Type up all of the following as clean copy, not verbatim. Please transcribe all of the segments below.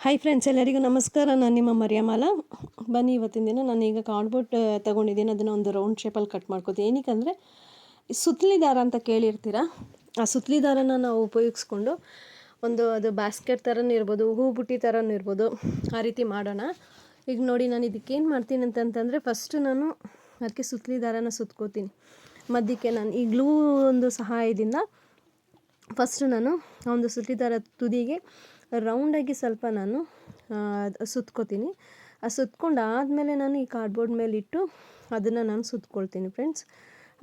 Hi friends, ಎಲ್ಲರಿಗೂ ನಮಸ್ಕಾರ. ನಾನು ನಿಮ್ಮ ಮರಿಯಮಾಲ. ಬನ್ನಿ, ಇವತ್ತಿನ ದಿನ ನಾನೀಗ ಕಾರ್ಡ್ಬೋರ್ಡ್ ತೊಗೊಂಡಿದ್ದೀನಿ. ಅದನ್ನು ಒಂದು ರೌಂಡ್ ಶೇಪಲ್ಲಿ ಕಟ್ ಮಾಡ್ಕೋತೀನಿ. ಏನಕ್ಕೆ ಸುತ್ತಲಿ ದಾರ ಅಂತ ಕೇಳಿರ್ತೀರ. ಆ ಸುತ್ತಲಿ ದಾರನ ನಾವು ಉಪಯೋಗಿಸ್ಕೊಂಡು ಅದು ಬ್ಯಾಸ್ಕೆಟ್ ಥರನೂ ಇರ್ಬೋದು, ಹೂ ಬುಟ್ಟಿ ಥರನೂ ಇರ್ಬೋದು, ಆ ರೀತಿ ಮಾಡೋಣ. ಈಗ ನೋಡಿ, ನಾನು ಇದಕ್ಕೇನು ಮಾಡ್ತೀನಿ ಅಂತಂತಂದರೆ, ಫಸ್ಟು ನಾನು ಅದಕ್ಕೆ ಸುತ್ತಲಿ ದಾರನ ಸುತ್ಕೋತೀನಿ. ಮಧ್ಯಕ್ಕೆ ನಾನು ಈ ಗ್ಲೂ ಒಂದು ಸಹಾಯದಿಂದ ಫಸ್ಟು ನಾನು ಒಂದು ಸುತ್ತಲಿ ದಾರ ತುದಿಗೆ ರೌಂಡಾಗಿ ಸ್ವಲ್ಪ ನಾನು ಸುತ್ಕೋತೀನಿ. ಸುತ್ಕೊಂಡು ಆದಮೇಲೆ ನಾನು ಈ ಕಾರ್ಡ್ಬೋರ್ಡ್ ಮೇಲಿಟ್ಟು ಅದನ್ನು ನಾನು ಸುತ್ಕೊಳ್ತೀನಿ ಫ್ರೆಂಡ್ಸ್.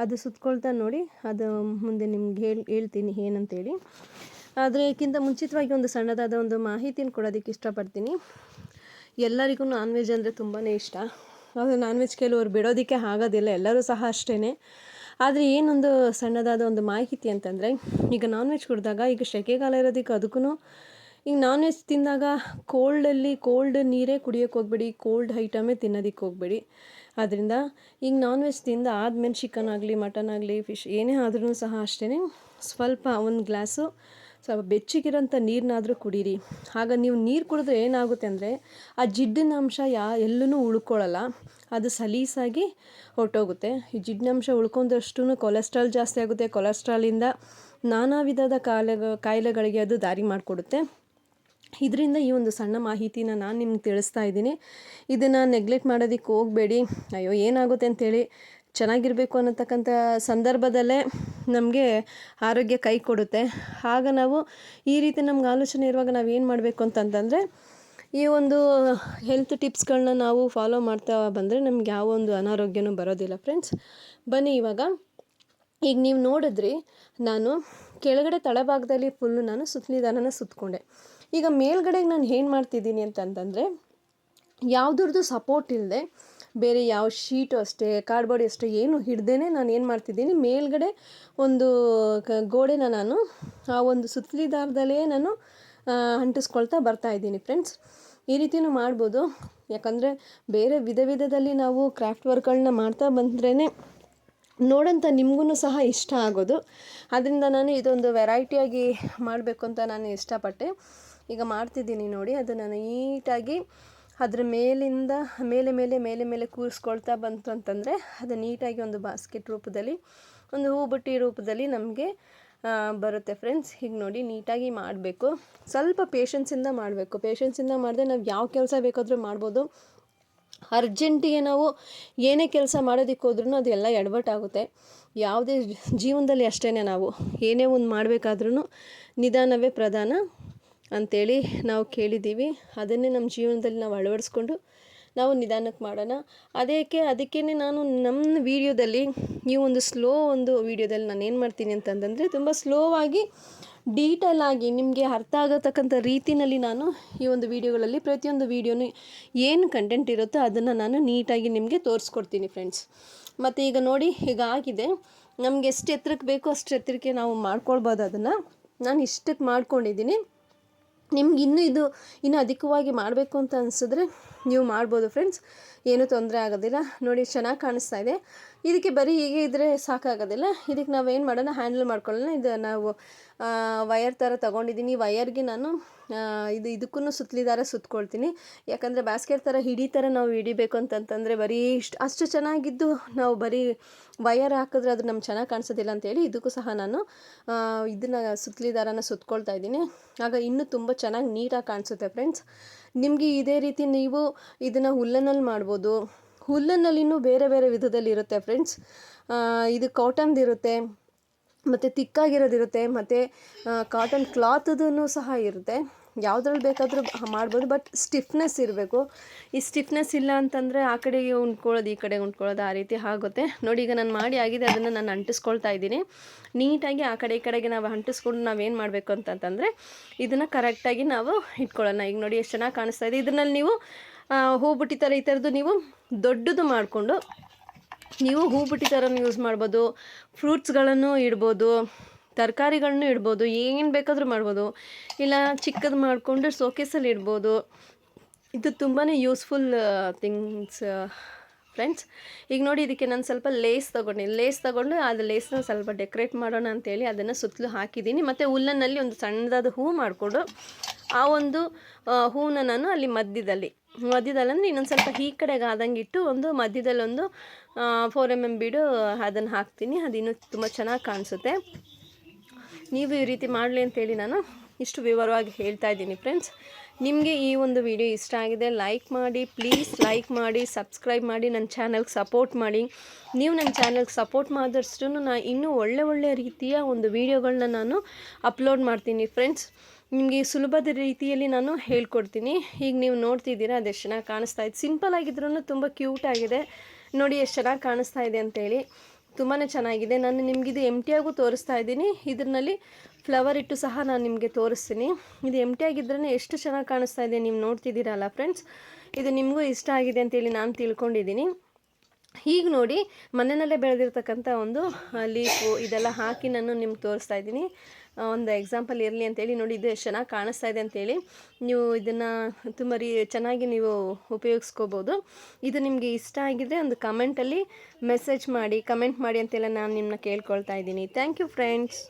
ಅದು ಸುತ್ಕೊಳ್ತಾ ನೋಡಿ, ಅದು ಮುಂದೆ ನಿಮ್ಗೆ ಹೇಳ್ತೀನಿ ಏನಂತೇಳಿ. ಅದಕ್ಕಿಂತ ಮುಂಚಿತವಾಗಿ ಒಂದು ಸಣ್ಣದಾದ ಒಂದು ಮಾಹಿತಿನ ಕೊಡೋದಕ್ಕೆ ಇಷ್ಟಪಡ್ತೀನಿ. ಎಲ್ಲರಿಗೂ ನಾನ್ ವೆಜ್ ಅಂದರೆ ತುಂಬಾ ಇಷ್ಟ. ಅದು ನಾನ್ ವೆಜ್ ಕೆಲವರು ಬಿಡೋದಕ್ಕೆ ಆಗೋದಿಲ್ಲ, ಎಲ್ಲರೂ ಸಹ ಅಷ್ಟೇ. ಆದರೆ ಏನೊಂದು ಸಣ್ಣದಾದ ಒಂದು ಮಾಹಿತಿ ಅಂತಂದರೆ, ಈಗ ನಾನ್ ವೆಜ್ ಕುಡಿದಾಗ, ಈಗ ಸೆಕೆಗಾಲ ಇರೋದಕ್ಕೆ ಅದಕ್ಕೂ ಈಗ ನಾನ್ ವೆಜ್ ತಿಂದಾಗ ಕೋಲ್ಡ್ ನೀರೇ ಕುಡಿಯೋಕ್ಕೆ ಹೋಗ್ಬೇಡಿ, ಕೋಲ್ಡ್ ಐಟಮೇ ತಿನ್ನೋದಕ್ಕೆ ಹೋಗ್ಬೇಡಿ. ಆದ್ದರಿಂದ ಈಗ ನಾನ್ ವೆಜ್ ತಿಂದ ಆದಮೇಲೆ ಚಿಕನ್ ಆಗಲಿ, ಮಟನ್ ಆಗಲಿ, ಫಿಶ್ ಏನೇ ಆದ್ರೂ ಸಹ ಅಷ್ಟೇ, ಸ್ವಲ್ಪ ಒಂದು ಗ್ಲಾಸು ಸ್ವಲ್ಪ ಬೆಚ್ಚಗಿರೋಂಥ ನೀರನ್ನಾದರೂ ಕುಡೀರಿ. ಆಗ ನೀವು ನೀರು ಕುಡಿದ್ರೆ ಏನಾಗುತ್ತೆ ಅಂದರೆ, ಆ ಜಿಡ್ಡಿನ ಅಂಶ ಎಲ್ಲೂ ಉಳ್ಕೊಳ್ಳಲ್ಲ, ಅದು ಸಲೀಸಾಗಿ ಹೊರಟೋಗುತ್ತೆ. ಈ ಜಿಡ್ಡಿನಂಶ ಉಳ್ಕೊಂಡಷ್ಟು ಕೊಲೆಸ್ಟ್ರಾಲ್ ಜಾಸ್ತಿ ಆಗುತ್ತೆ. ಕೊಲೆಸ್ಟ್ರಾಲಿಂದ ನಾನಾ ವಿಧದ ಕಾಯಿಲೆಗಳಿಗೆ ಅದು ದಾರಿ ಮಾಡಿಕೊಡುತ್ತೆ. ಇದರಿಂದ ಈ ಒಂದು ಸಣ್ಣ ಮಾಹಿತಿನ ನಾನು ನಿಮ್ಗೆ ತಿಳಿಸ್ತಾ ಇದ್ದೀನಿ. ಇದನ್ನು ನೆಗ್ಲೆಕ್ಟ್ ಮಾಡೋದಕ್ಕೆ ಹೋಗಬೇಡಿ. ಅಯ್ಯೋ ಏನಾಗುತ್ತೆ ಅಂತೇಳಿ, ಚೆನ್ನಾಗಿರಬೇಕು ಅನ್ನತಕ್ಕಂಥ ಸಂದರ್ಭದಲ್ಲೇ ನಮಗೆ ಆರೋಗ್ಯ ಕೈ ಕೊಡುತ್ತೆ. ಆಗ ನಾವು ಈ ರೀತಿ ನಮ್ಗೆ ಆಲೋಚನೆ ಇರುವಾಗ ನಾವು ಏನು ಮಾಡಬೇಕು ಅಂತಂತಂದರೆ, ಈ ಒಂದು ಹೆಲ್ತ್ ಟಿಪ್ಸ್ಗಳನ್ನ ನಾವು ಫಾಲೋ ಮಾಡ್ತಾ ಬಂದರೆ ನಮ್ಗೆ ಯಾವ ಒಂದು ಅನಾರೋಗ್ಯನೂ ಬರೋದಿಲ್ಲ ಫ್ರೆಂಡ್ಸ್. ಬನ್ನಿ ಈಗ ನೀವು ನೋಡಿದ್ರಿ, ನಾನು ಕೆಳಗಡೆ ತಳಭಾಗದಲ್ಲಿ ಫುಲ್ಲು ನಾನು ಸುತ್ತಲಿ ದಾರನ ಸುತ್ತಕೊಂಡೆ. ಈಗ ಮೇಲ್ಗಡೆಗೆ ನಾನು ಏನು ಮಾಡ್ತಿದ್ದೀನಿ ಅಂತಂತಂದರೆ, ಯಾವುದ್ರದ್ದು ಸಪೋರ್ಟ್ ಇಲ್ಲದೆ, ಬೇರೆ ಯಾವ ಶೀಟು ಅಷ್ಟೇ, ಕಾರ್ಡ್ಬೋರ್ಡ್ ಅಷ್ಟೇ ಏನು ಹಿಡ್ದೇ ನಾನು ಏನು ಮಾಡ್ತಿದ್ದೀನಿ, ಮೇಲ್ಗಡೆ ಒಂದು ಗೋಡೆನ ನಾನು ಆ ಒಂದು ಸುತ್ತಲಿ ದಾರದಲ್ಲೇ ನಾನು ಅಂಟಿಸ್ಕೊಳ್ತಾ ಬರ್ತಾಯಿದ್ದೀನಿ ಫ್ರೆಂಡ್ಸ್. ಈ ರೀತಿಯೂ ಮಾಡ್ಬೋದು. ಯಾಕಂದರೆ ಬೇರೆ ವಿಧದಲ್ಲಿ ನಾವು ಕ್ರಾಫ್ಟ್ ವರ್ಕ್ಗಳನ್ನ ಮಾಡ್ತಾ ಬಂದ್ರೇ ನೋಡೋಂಥ ನಿಮಗೂ ಸಹ ಇಷ್ಟ ಆಗೋದು. ಅದರಿಂದ ನಾನು ಇದೊಂದು ವೆರೈಟಿಯಾಗಿ ಮಾಡಬೇಕು ಅಂತ ನಾನು ಇಷ್ಟಪಟ್ಟೆ. ಈಗ ಮಾಡ್ತಿದ್ದೀನಿ ನೋಡಿ, ಅದನ್ನು ನೀಟಾಗಿ ಅದ್ರ ಮೇಲಿಂದ ಮೇಲೆ ಕೂರಿಸ್ಕೊಳ್ತಾ ಬಂತು ಅಂತಂದರೆ, ಅದು ನೀಟಾಗಿ ಒಂದು ಬಾಸ್ಕೆಟ್ ರೂಪದಲ್ಲಿ, ಒಂದು ಹೂ ಬುಟ್ಟಿ ರೂಪದಲ್ಲಿ ನಮಗೆ ಬರುತ್ತೆ ಫ್ರೆಂಡ್ಸ್. ಈಗ ನೋಡಿ, ನೀಟಾಗಿ ಮಾಡಬೇಕು. ಸ್ವಲ್ಪ ಪೇಷನ್ಸಿಂದ ಮಾಡಬೇಕು. ಪೇಷನ್ಸಿಂದ ಮಾಡಿದ್ರೆ ನಾವು ಯಾವ ಕೆಲಸ ಬೇಕಾದರೂ ಮಾಡ್ಬೋದು. ಅರ್ಜೆಂಟಿಗೆ ನಾವು ಏನೇ ಕೆಲಸ ಮಾಡೋದಕ್ಕೆ ಹೋದ್ರೂ ಅದೆಲ್ಲ ಎಡವಟ್ಟಾಗುತ್ತೆ. ಯಾವುದೇ ಜೀವನದಲ್ಲಿ ಅಷ್ಟೇ, ನಾವು ಏನೇ ಒಂದು ಮಾಡಬೇಕಾದ್ರೂ ನಿಧಾನವೇ ಪ್ರಧಾನ ಅಂಥೇಳಿ ನಾವು ಕೇಳಿದ್ದೀವಿ. ಅದನ್ನೇ ನಮ್ಮ ಜೀವನದಲ್ಲಿ ನಾವು ಅಳವಡಿಸ್ಕೊಂಡು ನಾವು ನಿಧಾನಕ್ಕೆ ಮಾಡೋಣ. ಅದಕ್ಕೇ ನಾನು ನಮ್ಮ ವೀಡಿಯೋದಲ್ಲಿ, ಈ ಒಂದು ಒಂದು ವೀಡಿಯೋದಲ್ಲಿ ನಾನು ಏನು ಮಾಡ್ತೀನಿ ಅಂತಂದರೆ, ತುಂಬ ಸ್ಲೋವಾಗಿ ಡೀಟೇಲಾಗಿ ನಿಮಗೆ ಅರ್ಥ ಆಗತಕ್ಕಂಥ ರೀತಿಯಲ್ಲಿ ನಾನು ಈ ಒಂದು ವೀಡಿಯೋಗಳಲ್ಲಿ ಪ್ರತಿಯೊಂದು ವೀಡಿಯೋನು ಏನು ಕಂಟೆಂಟ್ ಇರುತ್ತೋ ಅದನ್ನು ನಾನು ನೀಟಾಗಿ ನಿಮಗೆ ತೋರಿಸ್ಕೊಡ್ತೀನಿ ಫ್ರೆಂಡ್ಸ್. ಮತ್ತು ಈಗ ನೋಡಿ, ಈಗ ಆಗಿದೆ. ನಮಗೆ ಎಷ್ಟು ಎತ್ತರಕ್ಕೆ ಬೇಕೋ ಅಷ್ಟು ಎತ್ತರಕ್ಕೆ ನಾವು ಮಾಡ್ಕೊಳ್ಬೋದು. ಅದನ್ನು ನಾನು ಇಷ್ಟಕ್ಕೆ ಮಾಡ್ಕೊಂಡಿದ್ದೀನಿ. ನಿಮ್ಗೆ ಇನ್ನೂ ಅಧಿಕವಾಗಿ ಮಾಡಬೇಕು ಅಂತ ಅನಿಸಿದ್ರೆ ನೀವು ಮಾಡ್ಬೋದು ಫ್ರೆಂಡ್ಸ್, ಏನೂ ತೊಂದರೆ ಆಗೋದಿಲ್ಲ. ನೋಡಿ, ಚೆನ್ನಾಗಿ ಕಾಣಿಸ್ತಾ ಇದೆ. ಇದಕ್ಕೆ ಬರೀ ಹೀಗೆ ಇದ್ದರೆ ಸಾಕಾಗೋದಿಲ್ಲ. ಇದಕ್ಕೆ ನಾವೇನು ಮಾಡೋಣ, ಹ್ಯಾಂಡಲ್ ಮಾಡ್ಕೊಳ್ಳೋಣ. ಇದು ನಾವು ವಯರ್ ಥರ ತೊಗೊಂಡಿದ್ದೀನಿ. ವಯರ್ಗೆ ನಾನು ಇದಕ್ಕೂ ಸುತ್ತಲಿ ದಾರ ಸುತ್ಕೊಳ್ತೀನಿ. ಯಾಕಂದರೆ ಬ್ಯಾಸ್ಕೆಟ್ ಥರ ನಾವು ಹಿಡಿಬೇಕು ಅಂತಂತಂದರೆ ಬರೀ ಅಷ್ಟು ಚೆನ್ನಾಗಿದ್ದು ನಾವು ಬರೀ ವಯರ್ ಹಾಕಿದ್ರೆ ಅದು ನಮ್ಗೆ ಚೆನ್ನಾಗಿ ಕಾಣಿಸೋದಿಲ್ಲ ಅಂತೇಳಿ ಇದಕ್ಕೂ ಸಹ ನಾನು ಇದನ್ನು ಸುತ್ತಲಿ ದಾರನ ಸುತ್ಕೊಳ್ತಾ ಇದ್ದೀನಿ. ಆಗ ಇನ್ನೂ ತುಂಬ ಚೆನ್ನಾಗಿ ನೀಟಾಗಿ ಕಾಣಿಸುತ್ತೆ ಫ್ರೆಂಡ್ಸ್. ನಿಮಗೆ ಇದೇ ರೀತಿ ನೀವು ಇದನ್ನು ಹುಲ್ಲನಲ್ಲಿ ಮಾಡ್ಬೋದು. ಹುಲ್ಲನ್ನಲ್ಲಿನೂ ಬೇರೆ ವಿಧದಲ್ಲಿ ಇರುತ್ತೆ ಫ್ರೆಂಡ್ಸ್. ಇದು ಕಾಟನ್ದಿರುತ್ತೆ, ಮತ್ತು ತಿಕ್ಕಾಗಿರೋದಿರುತ್ತೆ, ಮತ್ತು ಕಾಟನ್ ಕ್ಲಾತದೂ ಸಹ ಇರುತ್ತೆ. ಯಾವುದ್ರಲ್ಲಿ ಬೇಕಾದರೂ ಮಾಡ್ಬೋದು. ಬಟ್ ಸ್ಟಿಫ್ನೆಸ್ ಇರಬೇಕು. ಈ ಸ್ಟಿಫ್ನೆಸ್ ಇಲ್ಲ ಅಂತಂದರೆ ಆ ಕಡೆಗೆ ಉಂಟ್ಕೊಳ್ಳೋದು, ಈ ಕಡೆಗೆ ಉಂಟ್ಕೊಳ್ಳೋದು, ಆ ರೀತಿ ಆಗುತ್ತೆ. ನೋಡಿ, ಈಗ ನಾನು ಮಾಡಿ ಆಗಿದೆ. ಅದನ್ನು ನಾನು ಅಂಟಿಸ್ಕೊಳ್ತಾ ಇದ್ದೀನಿ ನೀಟಾಗಿ. ಆ ಕಡೆ ಈ ಕಡೆಗೆ ನಾವು ಅಂಟಿಸ್ಕೊಂಡು ನಾವೇನು ಮಾಡಬೇಕು ಅಂತಂತಂದರೆ, ಇದನ್ನು ಕರೆಕ್ಟಾಗಿ ನಾವು ಇಟ್ಕೊಳ್ಳೋಣ. ಈಗ ನೋಡಿ, ಎಷ್ಟು ಚೆನ್ನಾಗಿ ಕಾಣಿಸ್ತಾ ಇದೆ. ಇದರಲ್ಲಿ ನೀವು ಹೂ ಬುಟ್ಟಿ ಥರ ಈ ಥರದ್ದು ನೀವು ದೊಡ್ಡದು ಮಾಡಿಕೊಂಡು ನೀವು ಹೂ ಬುಟ್ಟಿ ಥರನೂ ಯೂಸ್ ಮಾಡ್ಬೋದು. ಫ್ರೂಟ್ಸ್ಗಳನ್ನು ಇಡ್ಬೋದು, ತರಕಾರಿಗಳನ್ನೂ ಇಡ್ಬೋದು, ಏನು ಬೇಕಾದರೂ ಮಾಡ್ಬೋದು. ಇಲ್ಲ ಚಿಕ್ಕದು ಮಾಡಿಕೊಂಡು ಶೋಕೇಸಲ್ಲಿ ಇಡ್ಬೋದು. ಇದು ತುಂಬಾ ಯೂಸ್ಫುಲ್ ಥಿಂಗ್ಸ್ ಫ್ರೆಂಡ್ಸ್. ಈಗ ನೋಡಿ, ಇದಕ್ಕೆ ನಾನು ಸ್ವಲ್ಪ ಲೇಸ್ ತೊಗೊಂಡು ಅದು ಲೇಸ್ನ ಸ್ವಲ್ಪ ಡೆಕೋರೇಟ್ ಮಾಡೋಣ ಅಂತೇಳಿ ಅದನ್ನು ಸುತ್ತಲೂ ಹಾಕಿದ್ದೀನಿ. ಮತ್ತು ಹುಲ್ಲನ್ನಲ್ಲಿ ಒಂದು ಸಣ್ಣದಾದ ಹೂ ಮಾಡಿಕೊಂಡು ಆ ಒಂದು ಹೂವನ್ನ ನಾನು ಅಲ್ಲಿ ಮಧ್ಯದಲ್ಲಿ ಅಂದರೆ ಇನ್ನೊಂದು ಸ್ವಲ್ಪ ಈ ಕಡೆಗೆ ಆದಂಗೆ ಇಟ್ಟು ಒಂದು ಮಧ್ಯದಲ್ಲೊಂದು 4mm ಬೀಡು ಅದನ್ನು ಹಾಕ್ತೀನಿ. ಅದು ಇನ್ನೂ ತುಂಬ ಚೆನ್ನಾಗಿ ಕಾಣಿಸುತ್ತೆ. ನೀವು ಈ ರೀತಿ ಮಾಡಲಿ ಅಂತೇಳಿ ನಾನು ಇಷ್ಟು ವಿವರವಾಗಿ ಹೇಳ್ತಾ ಇದ್ದೀನಿ ಫ್ರೆಂಡ್ಸ್. ನಿಮಗೆ ಈ ಒಂದು ವಿಡಿಯೋ ಇಷ್ಟ ಆಗಿದೆ ಲೈಕ್ ಮಾಡಿ, ಪ್ಲೀಸ್ ಲೈಕ್ ಮಾಡಿ, ಸಬ್ಸ್ಕ್ರೈಬ್ ಮಾಡಿ, ನನ್ನ ಚಾನಲ್ಗೆ ಸಪೋರ್ಟ್ ಮಾಡಿ. ನೀವು ನನ್ನ ಚಾನಲ್ಗೆ ಸಪೋರ್ಟ್ ಮಾಡಿದಷ್ಟು ನಾನು ಇನ್ನೂ ಒಳ್ಳೆ ರೀತಿಯ ಒಂದು ವೀಡಿಯೋಗಳನ್ನ ನಾನು ಅಪ್ಲೋಡ್ ಮಾಡ್ತೀನಿ ಫ್ರೆಂಡ್ಸ್. ನಿಮಗೆ ಸುಲಭದ ರೀತಿಯಲ್ಲಿ ನಾನು ಹೇಳ್ಕೊಡ್ತೀನಿ. ಈಗ ನೀವು ನೋಡ್ತಿದ್ದೀರಾ ಅದೆಷ್ಟು ಚೆನ್ನಾಗಿ ಕಾಣಿಸ್ತಾ ಇದೆ. ಸಿಂಪಲ್ ಆಗಿದ್ರೂ ತುಂಬ ಕ್ಯೂಟ್ ಆಗಿದೆ. ನೋಡಿ ಎಷ್ಟು ಚೆನ್ನಾಗಿ ಕಾಣಿಸ್ತಾ ಇದೆ ಅಂತೇಳಿ, ತುಂಬಾ ಚೆನ್ನಾಗಿದೆ. ನಾನು ನಿಮಗಿದು ಎಂಟಿಯಾಗೂ ತೋರಿಸ್ತಾ ಇದ್ದೀನಿ. ಇದರಲ್ಲಿ ಫ್ಲವರ್ ಇಟ್ಟು ಸಹ ನಾನು ನಿಮಗೆ ತೋರಿಸ್ತೀನಿ. ಇದು ಎಂಟಿಯಾಗಿದ್ರೇ ಎಷ್ಟು ಚೆನ್ನಾಗಿ ಕಾಣಿಸ್ತಾ ಇದೆ, ನೀವು ನೋಡ್ತಿದ್ದೀರಲ್ಲ ಫ್ರೆಂಡ್ಸ್. ಇದು ನಿಮಗೂ ಇಷ್ಟ ಆಗಿದೆ ಅಂತೇಳಿ ನಾನು ತಿಳ್ಕೊಂಡಿದ್ದೀನಿ. ಈಗ ನೋಡಿ ಮನೆಯಲ್ಲೇ ಬೆಳೆದಿರ್ತಕ್ಕಂಥ ಒಂದು ಲೀಫು ಇದೆಲ್ಲ ಹಾಕಿ ನಾನು ನಿಮ್ಗೆ ತೋರಿಸ್ತಾ ಇದ್ದೀನಿ. ಒಂದು ಎಕ್ಸಾಂಪಲ್ ಇರಲಿ ಅಂತೇಳಿ. ನೋಡಿ ಇದು ಎಷ್ಟು ಚೆನ್ನಾಗಿ ಕಾಣಿಸ್ತಾ ಇದೆ ಅಂತೇಳಿ. ನೀವು ಇದನ್ನು ತುಂಬ ಚೆನ್ನಾಗಿ ನೀವು ಉಪಯೋಗಿಸ್ಕೋಬೋದು. ಇದು ನಿಮಗೆ ಇಷ್ಟ ಆಗಿದ್ದರೆ ಒಂದು ಕಮೆಂಟ್ ಮಾಡಿ ಅಂತೆಲ್ಲ ನಾನು ನಿಮ್ಮನ್ನ ಕೇಳ್ಕೊಳ್ತಾ ಇದ್ದೀನಿ. Thank you friends.